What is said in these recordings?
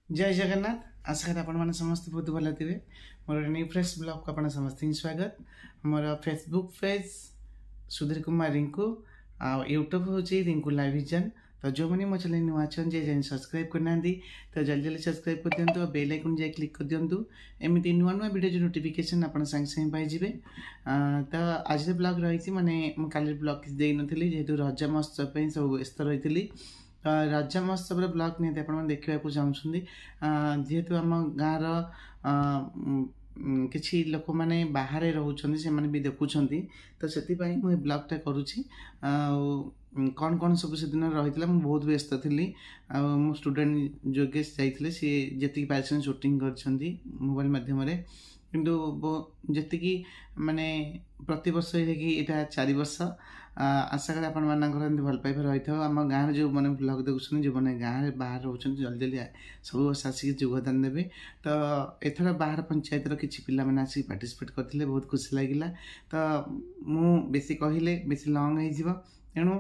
जय जगन्नाथ आशा करी आपण समस्त बहुत भल थे मोर न्यू फ्रेश ब्लॉग को आप समस्त स्वागत मोर फेसबुक पेज सुधीर कुमार रिंकू आ यूट्यूब हूँ रिंकू लाइव विजन। तो जो मैंने मो चैनल नुआ अच्छे जे सब्सक्राइब करना तो जल्दी जल्दी सब्सक्राइब कर दिंतु और बेल आइकन जाए क्लिक कर दिंतु एमती नुआ नुआ वीडियो जो नोटिफिकेशन आप सागे सागे पाइबे। तो आज ब्लॉग रही माने काली ब्लॉग किसी दे नी जेहेतु रज महोत्सव सब व्यस्त रही रज महोत्सव ब्लॉग नहीं आप देखा चाहते जेहेतु आम गाँव किसी लोक मैंने बाहर रोचे से भी देखुं तो से मुझे ब्लॉगटा करुँची कौन कौन सब से दिन रही मुझे बहुत व्यस्त थी मो स्टूडेंट योगेश जाते सी जी पार्सन शूटिंग कर मोबाइल मध्यम जी माने प्रति वर्ष यहाँ 4 वर्ष आशा करें आपण मानकर भल पाइबा रही था आम गाँव जो मैंने ब्लॉग देखुं जो मैंने गाँव बाहर रोचे जल्दी जल्दी सब आसिक योगदान देवे। तो एथर बाहर पंचायत किसी पिला मैंने आसिक पार्टिसिपेट करते बहुत खुशी लगे। तो मु बेसी कहले बेसी लंग हो तेणु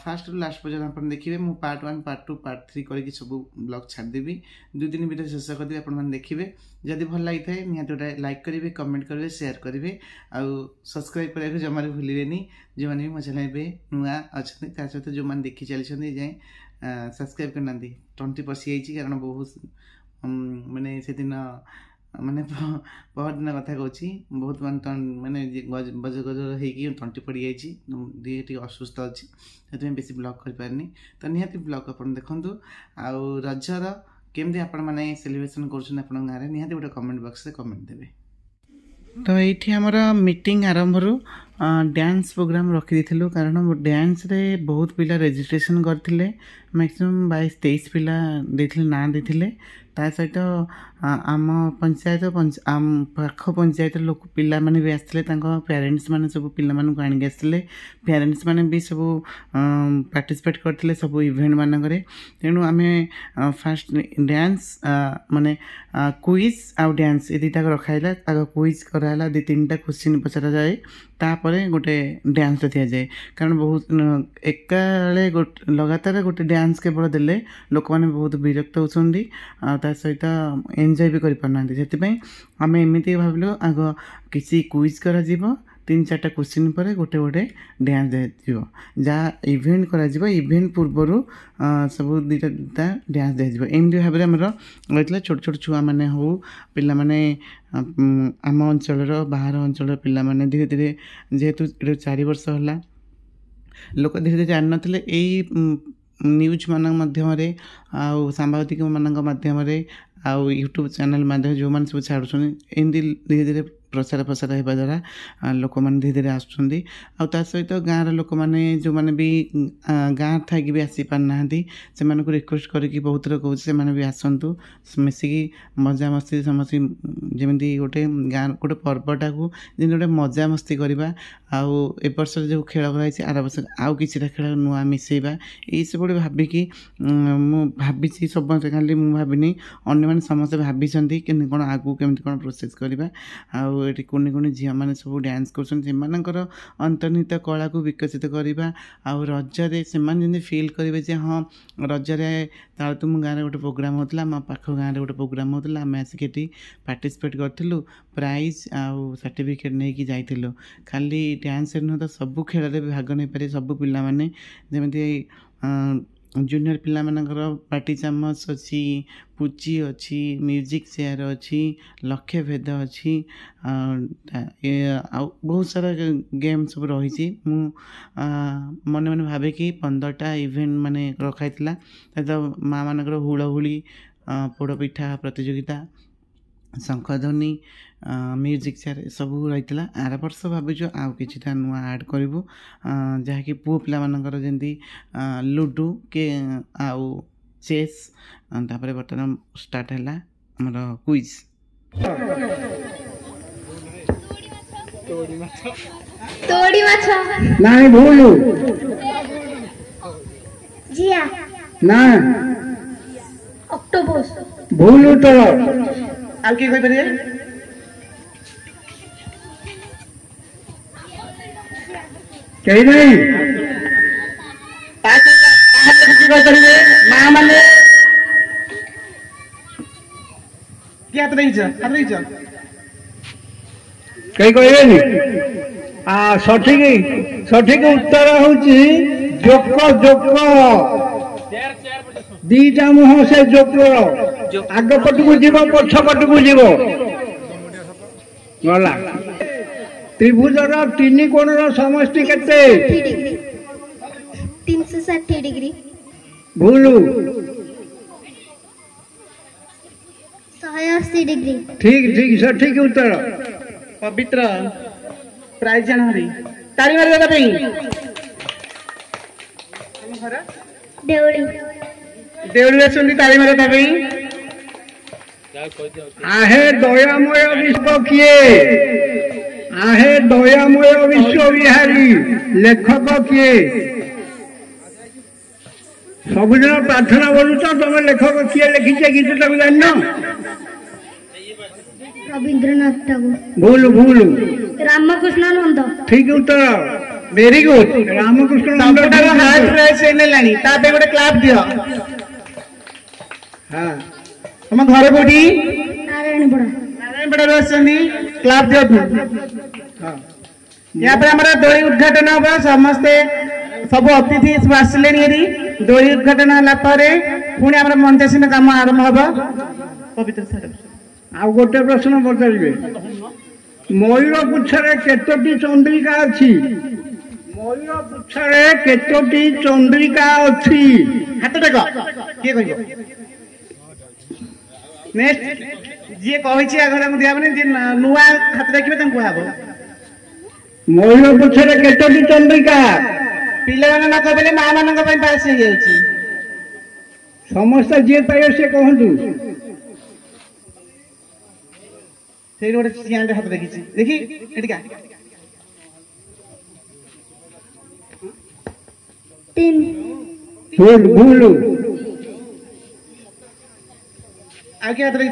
फास्ट रु लास्ट पर्यटन आप देखिए मु पार्ट 1 पार्ट 2 पार्ट 3 करके सब ब्लॉग छाड़देवी 2-3 वीडियो शेष करदेवी आप देखिए जदि भल लगी था निहत गोटे लाइक करेंगे कमेंट करेंगे शेयर करेंगे आउ सब्सक्राइब करने जमा भूलें जो मैंने भी मो चैनल पे नुआ अच्छा त्या सहित जो मैंने देखी चलते जाए सब्सक्राइब करना तंटी पशि जाइए कारण बहुत माने से दिन माने बहुत दिन कथा कहूँ बहुत माने बज गज हो तंटी पड़ जाए असुस्थ अच्छी से बेसी ब्लॉग कर पारनी। तो निहाती ब्लॉग आप देखूँ आउ रजर केमती आपण मैंने सेलिब्रेशन कर गाँव निहाती गोटे कमेंट बॉक्स कमेंट देवे। तो ये आमर मीटिंग आरंभ डांस प्रोग्राम रखी कारण डांस रे बहुत पिला रजिस्ट्रेशन करते मैक्सिमम 22-23 पिला देथिले ना देथिले ता सहित आम पंचायत पाख पंचायत लोक पिला माने भी आसते पेरेंट्स माने सब पिला मानक आनिक आसते पेरेंट्स माने भी सब पार्टिसिपेट करते सब इवेंट मानक तेणु आम फास्ट डांस माने क्विज आउ डांस ये दुटा रखाला आग क्विज कराला 2-3टा क्वेश्चन पचरा जाए तापरे गोटे डांस दि जाए कारण बहुत एकाले लगातार गोटे डांस केवल देले लोक मैंने बहुत विरक्त होती सहित एंजॉय भी करना आम एमती भाविलु आग किसी क्विज करा 3-4टा क्वेश्चन पर गोटे गोटे डांस दिया जहाँ इवेंट करा इवेंट पूर्वर सब 2टा डांस दिया एमती भाव में रही छोट छोट छुआ मैंने हो पिला माने आम अंचल बाहर अंचल पिला माने धीरे धीरे जेहेतु 4 वर्ष है लोक धीरे धीरे जान नथिले न्यूज मान माध्यम आउ सांबादिक मान माध्यम आउ यूट्यूब चैनल माध्यम जो मैंने सब छाड़ुं एमती धीरे धीरे प्रसार प्रसार होगा द्वारा लोक मैंने धीरे धीरे आसुँच आ सहित गाँव लोक मैंने जो मैंने भी गाँव थी भी आसी पारना से रिक्वेस्ट करके बहुत थर कहूँ से भी आसतु मिसिकी मजा मस्ती समस्त जमी गोटे गाँव गोटे पर्वटा को गोटे मजा मस्ती करवा आउ ए वर्ष जो खेल कराई आर वर्ष आउ कि खेल नुआ मिसेबा ये सब भाविकी मुझे सब खाली मुझे भाविनी अन्य समस्ते भाई कौन आगू केमती कौन प्रोसेस करवा आउ कुनि कुनि झील मैंने सब डांस कर अंतर्निहित कला को विकसित करवा आउ रजरे से फिल करेंगे हाँ रजरे तालतु मो गाँव गोटे प्रोग्राम होता मो पाख गाँव गोटे प्रोग्राम होता आम आसिक पार्टिसिपेट करूँ प्राइज आउ सर्टिफिकेट नहीं कि जाइलु खाली डांस नुह तो सब खेल भी भाग नहीं पारे सब पिला माने जमीती जूनियर पिला मानकर पार्टी चामच अच्छी पुची अच्छी म्यूजिक चेयर अच्छी लक्ष्य भेद अच्छी बहुत सारा गेम सब रही मन मन भावे कि 15टा इवेंट माने रखाई तो माँ मानकर हुड़हुड़ी पोड़पिठा प्रतियोगिता शंखध्वनि म्यूजिक चेयर सब रही आर वर्ष भावुँ आउ कि नुआ आड करूँ जहाँकि पुओ पिला मानकर जमी लुडु के आउ चेस तापर बर्तमान स्टार्ट है आमर क्विज तोड़ी माछ नहीं भूल जिया ना ऑक्टोपस भूल तो आ की कोई परिए कहीं नहीं किए करेंगे माँ माने क्या तो नहीं जा कई कहबेनि सठिक उत्तर हूँ जोक दीटा मुह से जोकर आग पटक जीव पछ पटक जीव गला त्रिभुजर तीन कोणर समष्टि केते 360 डिग्री भूल 180 डिग्री ठीक सठिक उत्तर पवित्र प्राइज जानहरी ताली मार देता पे देवड़ी देवड़ी आसुंदी ताली मार देता पे आहे दयामय विश्व किए आहे दयामय विश्व विहारी लेखक किए सबुदिन प्रार्थना बोलुच तुम लेखक किए लिखिचे गीत तक जान रवींद्रनाथ टैगोर भूल रामकृष्ण नंद ठीक उत्तर वेरी गुड रामकृष्ण नंद हार्ट रेस नेलानी तापे गोटे क्लाप दियो हाँ तुम घर कोठी नारायणपड़ा आसुंदी क्लाप दियो हाँ यहाँ पर हमारा दोली उद्घाटन हम समस्ते सब अतिथि आसिले दोली उद्घाटन है पुणी आम मंचासीन कम आरंभ हम पवित्र सर आ गोटे प्रश्न पचारे मयूर पुछरे केतोटी चंद्रिका अच्छी मयूर पुछरे केतोटी चंद्रिका अच्छी हाथ टेक किए कह नेक्स्ट जी कही आगे दियाबनी जी नुआ हाथ देखिए कहब मयूर पुछरे केतोटी चंद्रिका पिला न कहले माँ मान पास हो समस्त जी पाइबे से कहतु से गोटे सियाने हाथ देखी देखी एटिका 3 भूल आगे हाथ देखी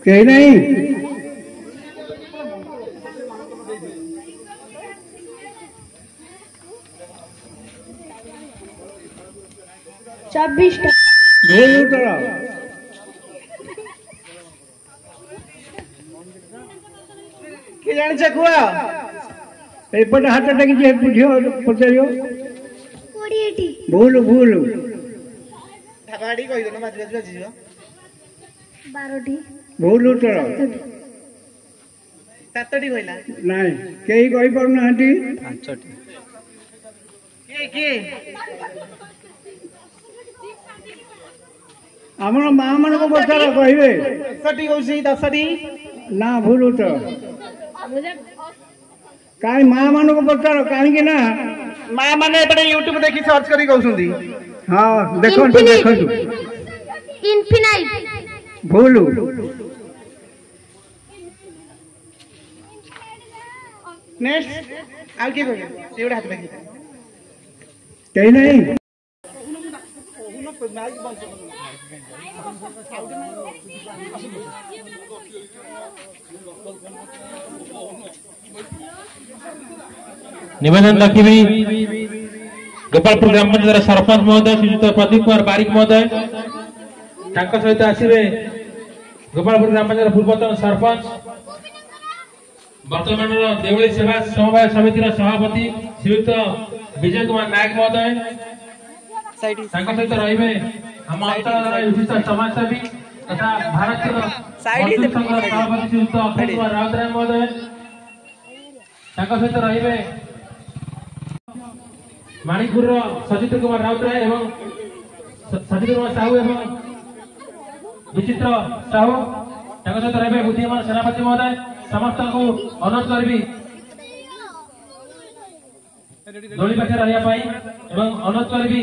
कहीं नहीं 26 भूल उत्तर कि जान चकुआ एपटे हाथ टेक पचार 20 भूल ढाबाड़ी कही दो बाजी बाजी बाजी 12 भूल उत्तर 7टी कहला नाई कई कही पारना किए आमर माँ मान को पचार कहे 10टी कहूँ 10टी ना भूल उत्तर कहीं माँ मान को पचार कहीं ना माँ मैंने यूट्यूब देखी सर्च करी कहउछंदी हाँ देखो इनफिनाइट भूल नेक्स्ट आउ के कहबे से गोटे हाथ देखी कहीं नहीं निवेदन रखी गोपालपुर ग्राम पंचायत सरपंच महोदय श्रीजुक्त प्रदीप कुमार बारिक महोदय सहित आसवे गोपालपुर ग्राम पंचायत पूर्वतन सरपंच वर्तमान देवली सेवा समवाय समितिर सभापति श्रीयुक्त विजय कुमार नायक महोदय सहित रही आम अंचल विशिष्ट समाजसेवी तथा भारतीय सभापति श्रीयुक्त अखिल कुमार राउतराय महोदय सहित रही माणिकपुर सजित कुमार राउतराय एवं सजित कुमार साहू एवं विचित्र साहू सहित रही बुद्धिमान सेनापति महोदय समस्त को अनुरोध करी दोली पाखे रहा अनुरोध करी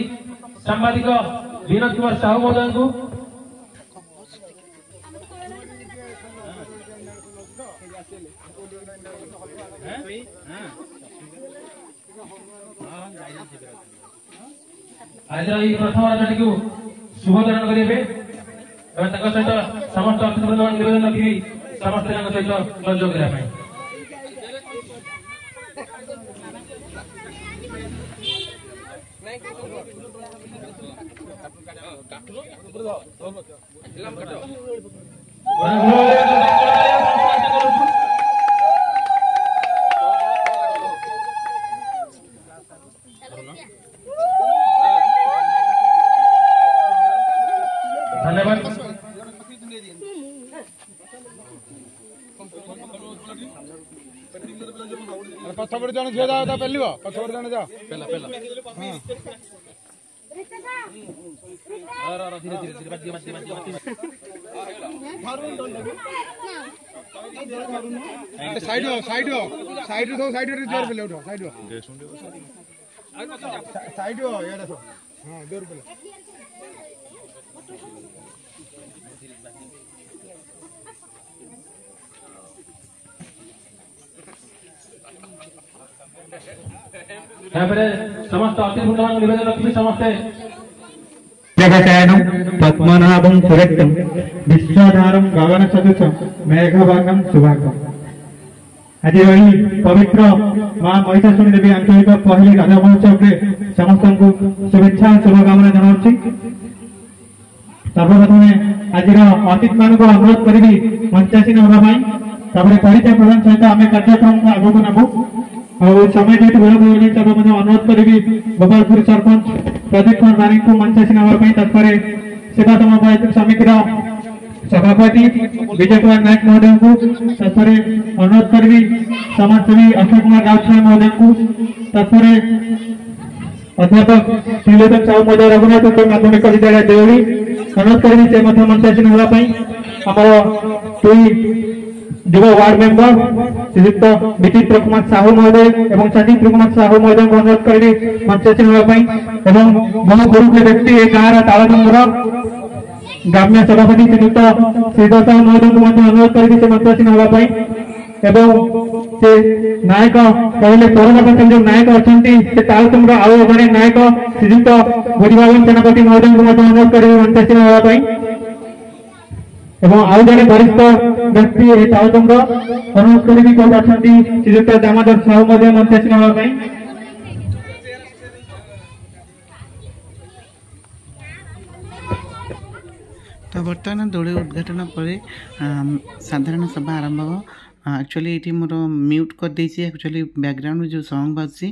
सांबादिक विनोद कुमार साहू महोदय को आज प्रथम राजटी को शुभधारण करेंगे सहित समस्त अतिथि निवेदन रखी ସମସ୍ତେ ତାଙ୍କ ସହିତ ସହଯୋଗ କରିବା ପାଇଁ। धन्यवाद। पछपटे जन झील जाओ पेलिब पछपटे जन जाओ पेला पेला साइड हो साइड हो साइड हो साइड रे जोर पेले उठो साइड हो साइड हो याडा तो हां जोर पेले समस्त अतिथि निवेदन रखी समस्ते जगचयनं पद्मनाभं सुरक्तं विश्वधारं गगन सदृशं मेघवर्णं शुभांगं। आज यही पवित्र मां महिषासुरी देवी आंचलिक पहली रज महोत्सव समस्त को शुभेच्छा शुभकामना जनाऊँगी। सर्वप्रथम आज अतिथि मान अनुरोध करी मंचासीन होगापी परिचय प्रदान सहित आम कार्यक्रम को आगक नबू और समय जेहेतु बेल अनुरोध करी गोपालपुर सरपंच प्रदीप कुमार रानी को मंचासीन होगापी तत्पर सेवा समवाय समितिर सभापति विजय कुमार नायक महोदय को तत्पर अनुरोध करी समाजसेवी अक्षय कुमार राउतराय महोदय को तत्पर अध्यापक श्रीलोचन साहू महोदय रघुनाथ उच्च माध्यमिक विद्यालय देवली अनुरोध करी से मंचासीन होगापी आम दुई युव वार्ड मेंबर श्रीयुक्त विचित्र कुमार साहू महोदय और सचित्र कुमार साहू महोदय को अनुरोध करी मंचासीन होगापी बहु गुरुज्ञ व्यक्ति ए गाँव तालचंद्र ग्राम्य सभापति श्रीयुक्त श्रीधर साहू महोदय को अनुरोध करी से मंचासीन होगापी एवं से नायक कहले कोरोना जो नायक अच्छा से तालचंद्र आउ जड़े नायक श्रीयुक्त बुद्धिभावन सेनापति महोदय को अनुरोध करी मंचासीन होगापी एवं आउ जड़े वरिष्ठ व्यक्ति तालचंद्र अनुरोध करी कौन अच्छा श्रीयुक्त दामोदर साहू महोदय मंचासीन होगापी तो बर्तमान दोली उद्घाटन पर साधारण सभा आरंभ हो। एक्चुअली ये मोर म्यूट कर देछि एक्चुअली बैकग्राउंड जो सॉन्ग बाजसी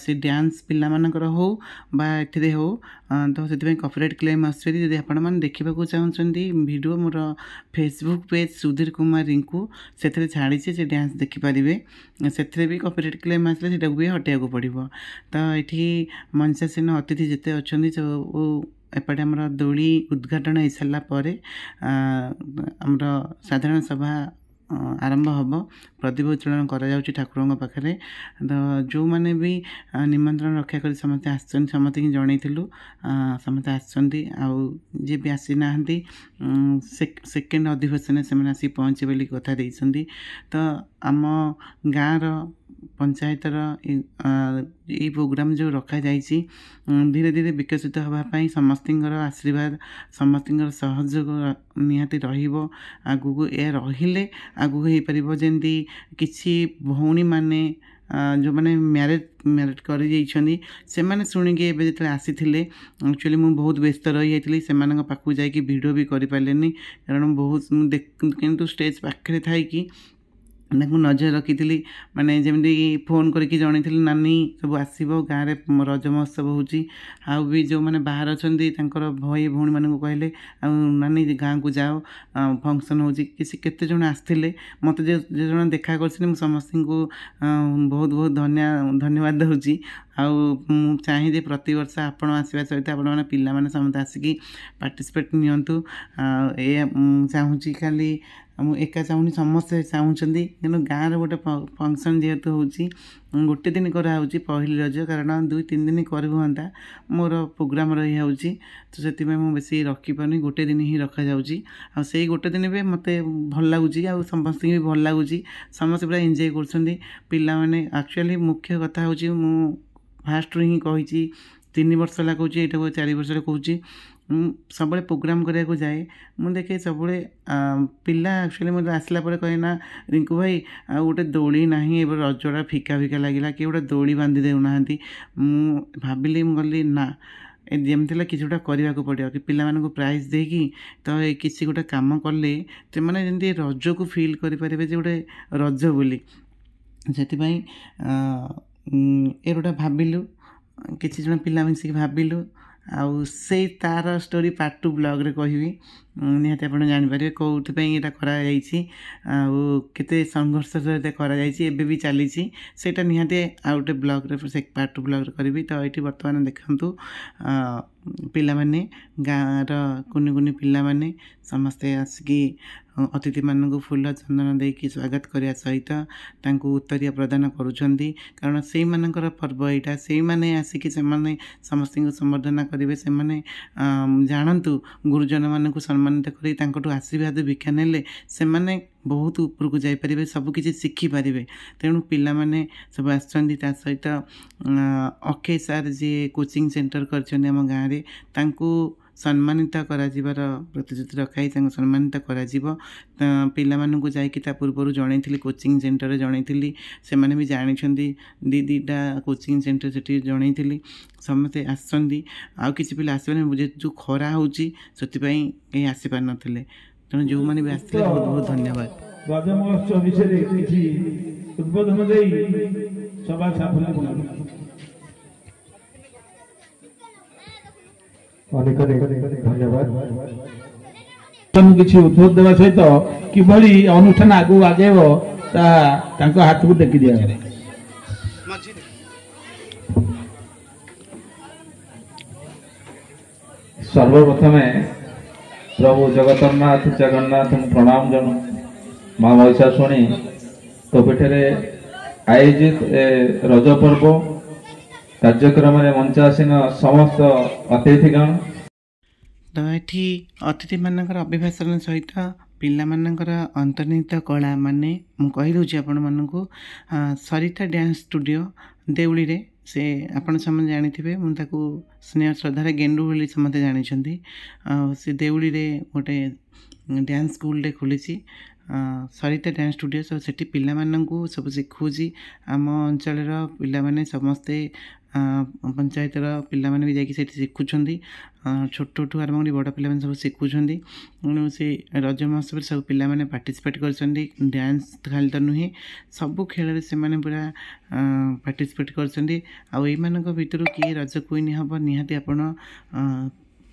से डांस पिला मानकर हो बा एथिरे हो तो से कॉपीराइट क्लेम आसुरी यदि आपण मैंने देखा चाहते वीडियो मोर फेसबुक पेज सुधीर कुमार रिंकू से छाड़ी से डांस देखिपारे से भी कॉपीराइट क्लेम आसले से भी हटाया पड़ो। तो ये मंचासीन अतिथि जिते अच्छा एपटे आमर दोली उद्घाटन हो सारापर आमर साधारण सभा आरंभ हम प्रदीप उच्चारण कर ठाकुर पाखे। तो जो मैंने भी निमंत्रण रक्षा कर समस्ते आसमस्त की जनईलु समस्ते आजी भी आसी ना सेकेंड अधिवेशन से आसी पहुँचे बोली कथा देती। तो आम गाँव पंचायतर ये प्रोग्राम जो रखा जाइए धीरे धीरे विकसित होगापी समस्त आशीर्वाद समस्त सहयोग निहाती आगू ए रहिले आगू हो पार जमी किसी भौणी माने जो मैंने मैरिज कर शुणिकी जो आसी एक्चुअली मुझे बहुत व्यस्त रही जाती से पाखु जाकि वीडियो भी कर पारे कारण बहुत किंतु स्टेज पाखे थी नजर रखी माने जमी फोन करके जनई नानी सब आसो गाँव में रज महोत्सव हो भी जो मैंने बाहर अच्छा भाई भौणी मानक कहले नानी गाँव को जाओ फंक्शन हो किसी केते जन आसते मत जो जन देखा कर समस्त को बहुत बहुत धन्यवाद दूसरी चाहिए प्रति वर्ष आपण आसवा सहित आपण मैंने समस्त आसिकी पार्टिसिपेट नियंतु चाहूँगी खाली एका चाहूनी समस्ते चाहूँगी कि गाँव में गोटे फंक्शन जेहेतु हो गोटे दिन कराऊँ पहली रज कारण 2-3 दिन कर हाँ मोर प्रोग्राम रही जाऊँगी तो से बेसी रखिपारे गोटे दिन ही रखा जाऊँगी से गोटे दिन भी मत भल लगुच समस्त भी भल लगुच समस्त पूरा एंजॉय कर पिला माने एक्चुअली मुख्य कथा हूँ फास्ट ही कही 3 वर्ष है कहूँ यहाँ 4 वर्ष कहूँ सब प्रोग्राम कराया जाए मुझे देखे सब पिला एक्चुअली मतलब आसला कहे ना रिंकू भाई आ गोटे दोली ना रजटा फिका फिका लगे कि गोटे दोली बांधि देना भाविली गली ना जमी किसी गोटा करने को पड़ो कि पिला प्राइज देकी तो किसी गोटे कम कले तो मैंने जमी रज को फिल करेंगे गोटे रज बोली से एटा भाविलु किसी जन पिला मिसिक भाविलु आउ से तार स्टोरी पार्ट 2 ब्लॉग रे कहबी निहाती आप जानीपर कौन यहाँ करते संघर्ष सहित कर भी चली सेटा निहाती आ गोटे ब्लॉग रे से पार्ट 2 ब्लॉग रे करी तो ये बर्तमान देखु पिला माने गाँव कुनि कुनि पिला माने समस्ते आसिकी अतिथि मानक फूल चंदन देकी स्वागत करने सहित उत्तरीय प्रदान करुँच कारण से मानकर पर्व यहाँ से मैंने आसिकी समस्त संबर्धना करेंगे से जानतु गुरुजन मानक सम्मानित कर आशीर्वाद भिक्षा नेले से माने बहुत ऊपर को जापर सबकि शिखिपारे तेणु पिला माने सब आसछन्ति ता सहित अक्षय सार जी कोचिंग सेंटर करछन्ति आम गाँव रे तांकु सम्मानित करार प्रतिश्रुति रखाई सम्मानित कर पिला मानू जाकि पूर्व जन कोचिंग सेंटर जनईली से भी जानी दीटा कोचिंग सेंटर से जनईली समस्ते आसछन्ति आउ किसी पिला आसपारे जो खरा होची कहीं आसीपार नथिले तेणु जो मैंने भी आसते बहुत बहुत धन्यवाद। रज महोत्सव विषय किसी उद्बोधन दे सभा साफल्य अनेक धन्यवाद किसी उद्बोध देवा सहित किभली अनुष्ठान आगू आगेब हाथ को देखी दिया सर्वप्रथमे प्रभु जगन्नाथ जगन्नाथ प्रणाम जन माँ महिषासुणी तो पीठे आयोजित रज पर्व कार्यक्रम मंचासीन समस्त अतिथिगण तो ये अतिथि मानकर अभिभाषण सहित पिला मानकर अंतर्निहित कला माने मु कहि दूची आपण मानकु सरिता डांस स्टूडियो देउली रे से आपण समझ जानी थे मुझे स्नेह श्रद्धार गेंडू बोली समझते जानी से देउली रे गोटे डांस स्कूल रे खोली सरिता डांस स्टूडियो सब से पिला मानकु सब शिखुची आम अंचल पिला माने समस्ते पंचायतर पिला माने भी जाकि शिखुंट छोट ठू आरम्भ कर बड़ पिला सब शिखुंट से रज महोत्सव सब पिला माने पार्टिसिपेट कर डांस खाली तो नुहे सबू खेल से माने पूरा पार्टिसिपेट कर भितर किए रज क्वीन हम निहाती आपण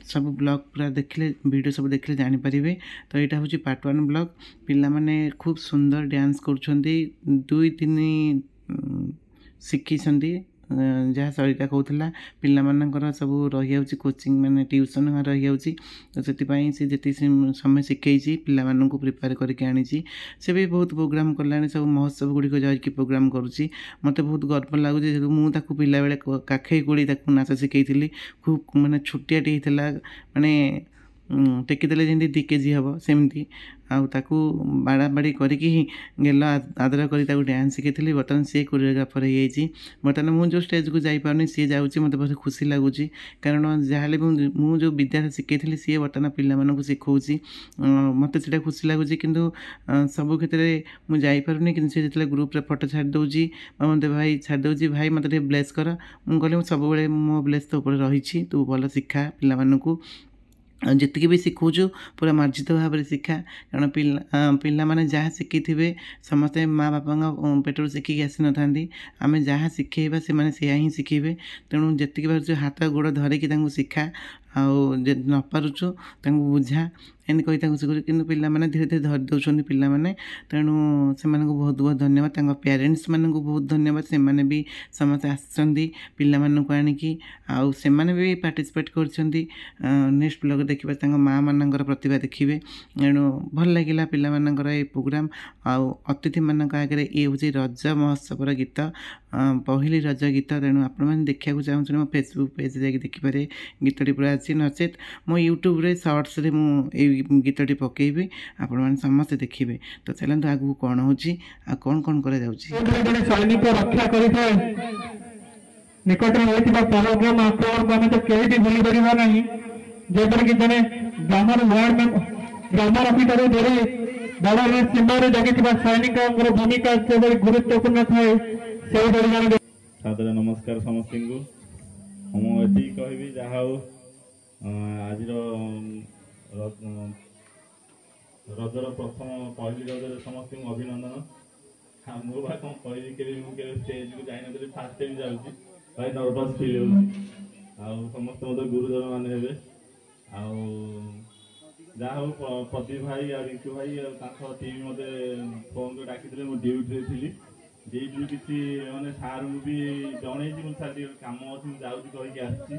सब ब्लॉग पूरा देखले वीडियो सब देखले जानी पारिबे। तो यहाँ हूँ पार्ट 1 ब्लॉग पिला माने खूब सुंदर डांस करुछंती 2-3 शिखी जहाँ सरिता कहूला पिला मानकर सब रही कोचिंग माने ट्यूशन रही तो से जी समय शिखई पिला मानू प्रिपेयर करके आनी से भी बहुत प्रोग्राम कला सब महोत्सव गुड़िक जाकि प्रोग्राम करुँची मत बहुत गर्व लगुच मुझे पिला बेले काखई कोड़ी नाच शिखई खूब माने छोटियाटे होता माने टेकीदेले जमी 2 kg हम सेमती आकू बाड़ा बाड़ी करके गेल आदर कर डांस शिखी बर्तमान सी कोरियोग्राफर हो बर्तमान मुझे स्टेज को जापार सी जाऊँगी मत बहुत खुशी लगुच कारण जहाँ मुझे जो विद्या शिखी सी बर्तमान पिला शिखाऊँगी मत से खुशी लगुच कि सब क्षेत्र में मुझे जापारे कि जो ग्रुप फोटो छाड़ दूसरी मत भाई छाड़ दूसरी भाई मत ब्लेस कर मुझे सब मो ब्लेस तो ऊपर रही तू भल शिखा पिला जितकी भी शिखुचु पूरा मार्जित भाव में शिखा कारण पिला माने जहाँ शिखी थे समस्ते माँ बापा पेटर शिखिकी आसी न आम जहाँ शिखेबा से मैंने से ही शिखेबे तेणु जितकी बार हाथ गोड़ धरिकी शिखा आउ न पारुचु बुझा एमती कही शिखु कि पिला धीरे धीरे धरी दौरान पिला तेणु से बहुत बहुत धन्यवाद पेरेंट्स मानक बहुत धन्यवाद से माने भी समस्त आसछन्ति पिला आणिकी आउ से भी पार्टिसिपेट कर नेक्स्ट ब्लॉग देखिए माँ मानकर प्रतिभा देखिए तेणु भल लगे पिला ये प्रोग्राम आउ अतिथि मानक आगे ये हूँ रज महोत्सव गीत पहली रज गीत तेणु आपण देखा चाहूँ मो फेसबुक पेज जाकि देखिपारे गीतटी पूरा अच्छी नचेत मो यूट्यूब रे शॉर्ट्स रे मु गीतटी पकेबी आपण माने समस्त देखिबे। तो चलନ୍ତୁ आगु कौन होची आ कौन कौन करा जाउची सैनिक रक्षा करिथे निकट में होइतिबा प्रोग्राम आक्रमण को तो केही भी भूली परिबा नहीं जेपरिक जड़े ग्रामर वार्ड ग्रामर अफिसर धरी दल सीमार जगी सैनिक भूमिका जो गुरुत्वपूर्ण थाए से सादर नमस्कार समस्त मुझे कहबी जहा आज रजर प्रथम पहली रजर समस्त अभिनंदन मुझे कौन कह स्टेज को जानी फास्ट टाइम जाऊँगी भाई नर्भस फिल हो समस्त मत गुरुजन मैंने हे जहा प्रदीप भाई आ रिंकू भाई टीम मत फोन को डाकी मुझे ड्यूटी थी जेटू किसी मैंने सार भी जन सार कम अच्छी जाऊँगी कहीकि आसी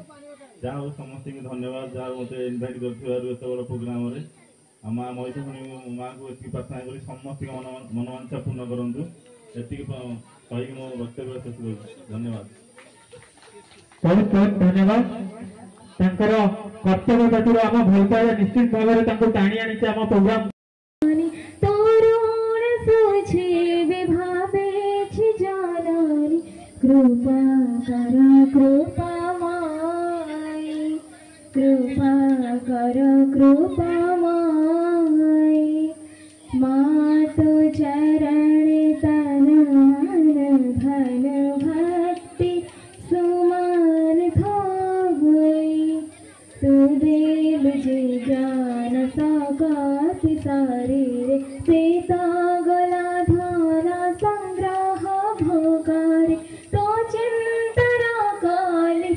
जहा समस्त धन्यवाद जहाँ मत इनभाइट कर बड़ प्रोग्राम माँ महिषासुनी माँ को ये प्रार्थना करी समस्त मनोवांछा पूर्ण करूँ ये कहीकि मो वक्तव्य शेष कर धन्यवाद बहुत बहुत धन्यवाद कर्तव्य प्रति आम भल पाइबा निश्चित भाव में टाणी आनी आम प्रोग्राम कृपा कर कृपा माई कृपा कर कृपा माई मात चरण तन मन धन भक्ति सुमन थोई तू देव जे ज्ञान सागाति शरीर सीता गला धारा संग्रह भोगारे तो चिंतरा काली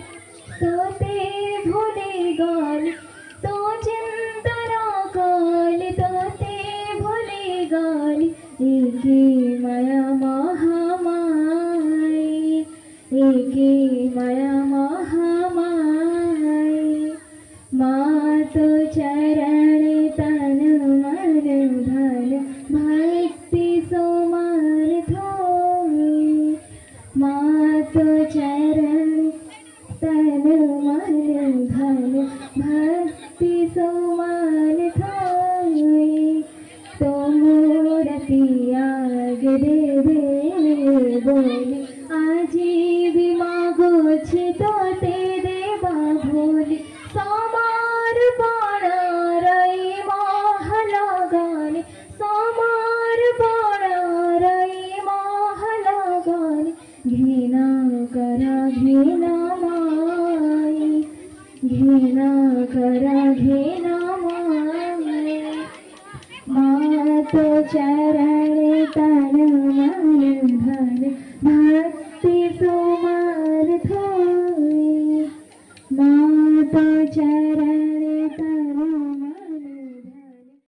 तो ते भोले गाली तो चिंतरा काली तो ते भोले गाली एकी माया महामाई एकी माया महामाई मात चरण तन मन धन भक्ति सुमन थोई मात चरण तन मन धन भक्ति सुमन थोई तो मूर्ति आगे दे बोली आजी भी मागो छी तो ते देवा भोली समार बाणा रई महला गाने समार बाणा रई महला गाने घृणा करा घृणा माई घृणा करा घृणा माई मात चरण तन मन धन भक्ति सुमन थोई माता चरण